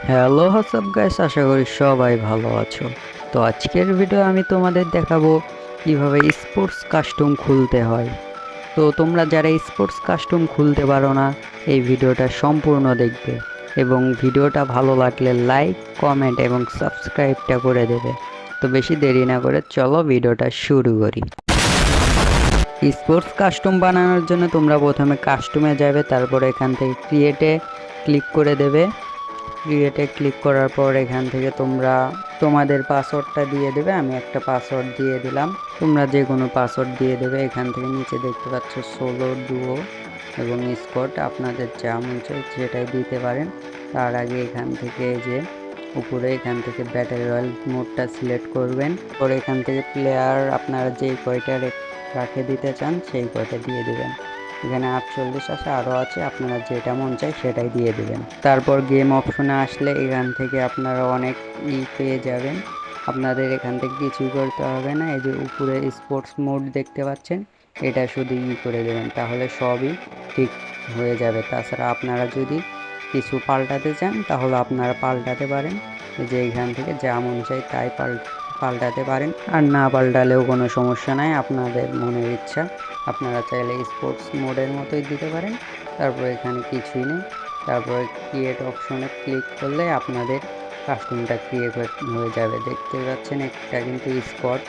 Hello WhatsApp guys, আশা করি সবাই ভালো আছো। তো আজকের ভিডিও আমি তোমাদের দেখাবো কিভাবে স্পোর্টস কাস্টম খুলতে হয়। তো তোমরা যারা স্পোর্টস কাস্টম খুলতে পারো না, এই ভিডিওটা সম্পূর্ণ দেখবে এবং ভিডিওটা ভালো লাগলে লাইক, কমেন্ট এবং সাবস্ক্রাইবটা করে দেবে। তো বেশি দেরি না করে চলো ভিডিওটা শুরু করি। স্পোর্টস কাস্টম বানানোর জন্য তোমরা প্রথমে কাস্টমে যাবে, তারপর এখান থেকে ক্রিয়েটে ক্লিক করে দেবে। ক্রিয়েটে ক্লিক করার পর এখান থেকে তোমরা তোমাদের পাসওয়ার্ডটা দিয়ে দেবে। আমি একটা পাসওয়ার্ড দিয়ে দিলাম, তোমরা যে কোনো পাসওয়ার্ড দিয়ে দেবে। এখান থেকে নিচে দেখতে পাচ্ছ সোলো, ডুও এবং স্কোয়াড, আপনাদের যা মন চায় সেটাই দিতে পারেন। তার আগে এখান থেকে যে উপরে এখান থেকে ব্যাটেল রয়্যাল মোডটা সিলেক্ট করবেন। পরে এখান থেকে প্লেয়ার আপনারা যেই কয়টা রাখে দিতে চান সেই কয়টা দিয়ে দেবেন। এখানে 48 আছে, আরও আছে, আপনারা যেটা মন চায় সেটাই দিয়ে দেবেন। তারপর গেম অপশনে আসলে এখান থেকে আপনারা অনেক পেয়ে যাবেন। আপনাদের এখান থেকে কিছুই করতে হবে না। এই যে উপরে স্পোর্টস মোড দেখতে পাচ্ছেন, এটা শুধু করে দেবেন, তাহলে সবই ঠিক হয়ে যাবে। তাছাড়া আপনারা যদি কিছু পাল্টাতে চান তাহলে আপনারা পাল্টাতে পারেন। যে এখান থেকে যা মন চায় তাই পাল্টাতে পারেন, আর না পাল্টালেও কোনো সমস্যা নাই, আপনাদের মনের ইচ্ছা। আপনারা চাইলে স্পোর্টস মোডের মতোই দিতে পারেন। তারপর এখানে কিছুই নেই, তারপরে ক্রিয়েট অপশনে ক্লিক করলে আপনাদের কাস্টমটা ক্রিয়েট হয়ে যাবে। দেখতে পাচ্ছেন একটা কিন্তু স্পট,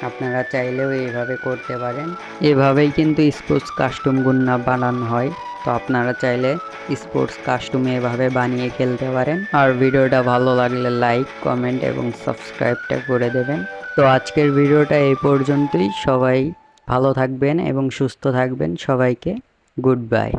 আপনারা চাইলেও এইভাবে করতে পারেন। এভাবেই কিন্তু স্পোর্টস কাস্টমগুলো বানানো হয়। তো আপনারা চাইলে স্পোর্টস কাস্টম এভাবে বানিয়ে খেলতে পারেন। আর ভিডিওটা ভালো লাগলে লাইক, কমেন্ট এবং সাবস্ক্রাইবটা করে দেবেন। তো আজকের ভিডিওটা এই পর্যন্তই। সবাই ভালো থাকবেন এবং সুস্থ থাকবেন। সবাইকে গুড বাই।